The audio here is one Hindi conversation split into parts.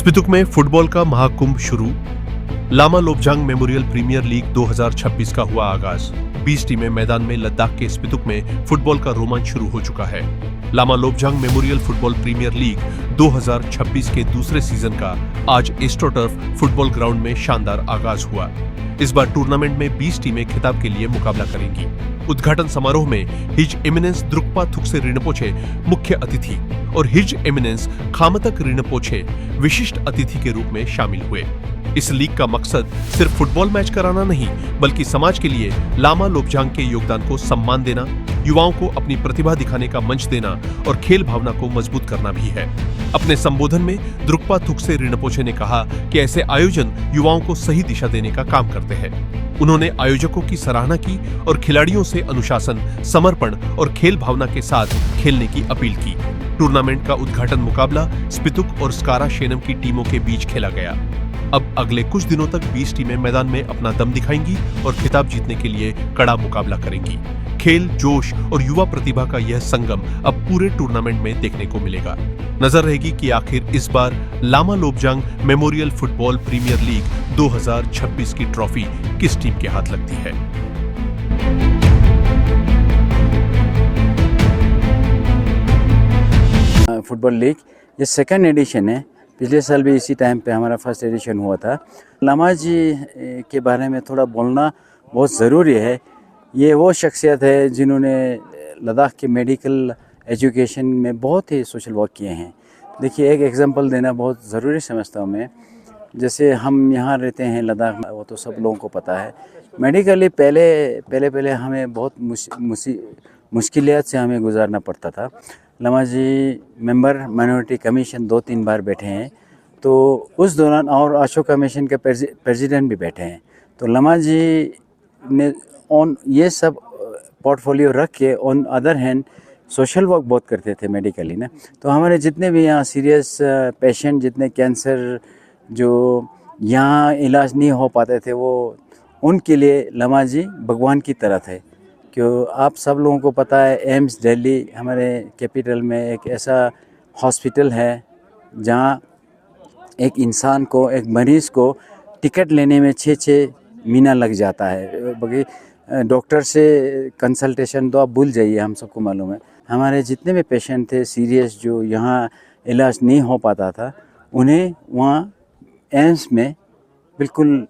स्पितुक में फुटबॉल का महाकुंभ शुरू। Lama Lobzang memorial premiere league 2026 का हुआ आगाज। 20 टीमें मैदान में। लद्दाख के स्पितुक में फुटबॉल का रोमांच शुरू हो चुका है। Lama Lobzang memorial football premier league 2026 के दूसरे सीजन का आज एस्ट्रोटर्फ फुटबॉल ग्राउंड में शानदार आगाज हुआ। इस बार टूर्नामेंट में 20 टीमें खिताब के लिए मुकाबला करेंगी। उद्घाटन समारोह में हिज एमिनेंस द्रुक्पा थुक्से रिनपोछे मुख्य अतिथि और हिज एमिनेंस खामतक रिनपोछे विशिष्ट अतिथि के रूप में शामिल हुए। इस लीग का मकसद सिर्फ फुटबॉल मैच कराना नहीं, बल्कि समाज के लिए लामा लोब्जांग के योगदान को सम्मान देना, युवाओं को अपनी प्रतिभा दिखाने का मंच देना और खेल भावना को मजबूत करना भी है। अपने संबोधन में द्रुक्पा थुक्से रिनपोछे ने कहा कि ऐसे आयोजन युवाओं को सही दिशा देने का काम करते हैं। उन्होंने आयोजकों की सराहना की और खिलाड़ियों से अनुशासन, समर्पण और खेल भावना के साथ खेलने की अपील की। टूर्नामेंट का उद्घाटन मुकाबला स्पितुक और स्कारा शेनम की टीमों के बीच खेला गया। अब अगले कुछ दिनों तक 20 टीमें मैदान में अपना दम दिखाएंगी और खिताब जीतने के लिए कड़ा मुकाबला करेंगी। खेल, जोश और युवा प्रतिभा का यह संगम अब पूरे टूर्नामेंट में देखने को मिलेगा। नजर रहेगी कि आखिर इस बार Lama Lobzang memorial football premier league 2026 की ट्रॉफी किस टीम के हाथ लगती है। फुटबॉल लीग ये सेकंड एडिशन है। पिछले साल भी इसी टाइम पे हमारा फर्स्ट एडिशन हुआ था। लामा जी के बारे में थोड़ा बोलना बहुत ज़रूरी है। ये वो शख्सियत है जिन्होंने लद्दाख के मेडिकल एजुकेशन में बहुत ही सोशल वर्क किए हैं। देखिए, एक एग्जांपल देना बहुत ज़रूरी समझता हूँ मैं। जैसे हम यहाँ रहते हैं लद्दाख में, वो तो सब लोगों को पता है। मेडिकली पहले हमें बहुत मुश्किलात से हमें गुजारना पड़ता था। लामा जी मेंबर माइनॉरिटी कमीशन 2-3 बार बैठे हैं, तो उस दौरान और अशोक कमीशन के प्रेसिडेंट भी बैठे हैं। तो लामा जी ने ऑन ये सब पोर्टफोलियो रख के on other hand social work बहुत करते थे मेडिकली ना। तो हमारे जितने भी यहाँ सीरियस पेशेंट, जितने कैंसर जो यहाँ इलाज नहीं हो पाते थे, वो उनके लिए लामा जी भगवान की तरह थे। क्यों आप सब लोगों को पता है, एम्स दिल्ली हमारे कैपिटल में एक ऐसा हॉस्पिटल है जहाँ एक इंसान को, एक मरीज़ को टिकट लेने में 6 महीना लग जाता है। बाकी डॉक्टर से कंसल्टेशन तो आप भूल जाइए, हम सबको मालूम है। हमारे जितने भी पेशेंट थे सीरियस, जो यहाँ इलाज नहीं हो पाता था, उन्हें वहाँ एम्स में बिल्कुल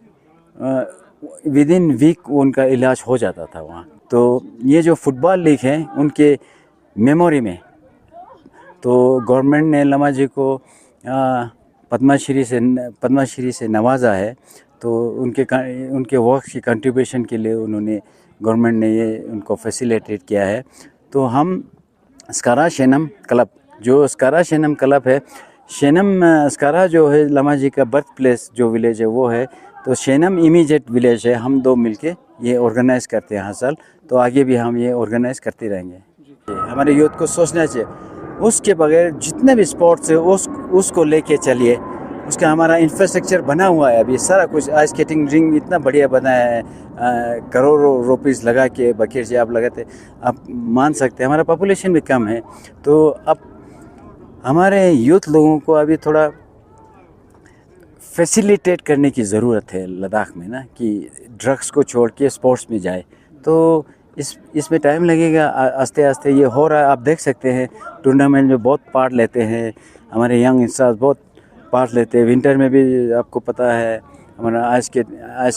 विद इन वीक उनका इलाज हो जाता था वहाँ। तो ये जो फुटबॉल लीग है, उनके मेमोरी में तो गवर्नमेंट ने लामा जी को पद्मश्री से नवाजा है। तो उनके वर्क की कंट्रीब्यूशन के लिए उन्होंने, गवर्नमेंट ने ये उनको फैसिलिटेट किया है। तो हम स्कारा शेनम क्लब, जो स्कारा शेनम क्लब है, स्कारा जो है लामा जी का बर्थ प्लेस जो विलेज है वो है, तो शेनम इमीडिएट विलेज है। हम दो मिलके ये ऑर्गेनाइज़ करते हैं हर साल, तो आगे भी हम ये ऑर्गेनाइज़ करते रहेंगे। हमारे यूथ को सोचना चाहिए, उसके बगैर जितने भी स्पोर्ट्स है उसको लेके चलिए। उसका हमारा इंफ्रास्ट्रक्चर बना हुआ है अभी सारा कुछ। आइस स्केटिंग रिंग इतना बढ़िया बनाया है, करोड़ों रुपीस लगा के बकीर से आप लगाते, आप मान सकते हैं। हमारा पॉपुलेशन भी कम है, तो अब हमारे यूथ लोगों को अभी थोड़ा फैसिलिटेट करने की ज़रूरत है लद्दाख में ना, कि ड्रग्स को छोड़ के स्पोर्ट्स में जाए। तो इसमें टाइम लगेगा, आस्ते आस्ते ये हो रहा है। आप देख सकते हैं टूर्नामेंट में बहुत पार्ट लेते हैं हमारे यंग स्टार्स, बहुत पार्ट लेते हैं। विंटर में भी आपको पता है हमारा आइस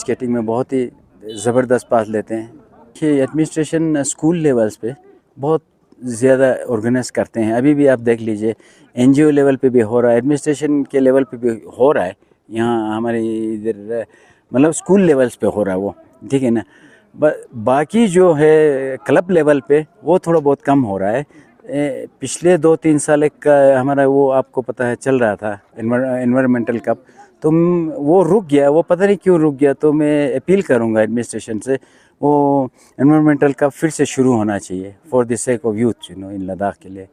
स्केटिंग में बहुत ही ज़बरदस्त पार्ट लेते हैं। कि एडमिनिस्ट्रेशन स्कूल लेवल्स पे बहुत ज़्यादा ऑर्गेनाइज करते हैं। अभी भी आप देख लीजिए, NGO लेवल पे भी हो रहा है, एडमिनिस्ट्रेशन के लेवल पे भी हो रहा है। यहाँ हमारे इधर मतलब स्कूल लेवल्स पे हो रहा है वो, ठीक है ना। बाकी जो है क्लब लेवल पे वो थोड़ा बहुत कम हो रहा है। पिछले 2-3 साल का हमारा वो आपको पता है चल रहा था एनवायरमेंटल कप, तो वो रुक गया। वो पता नहीं क्यों रुक गया। तो मैं अपील करूँगा एडमिनिस्ट्रेशन से, वो एनवायरमेंटल कप फिर से शुरू होना चाहिए for the sake of youth in Ladakh के लिए।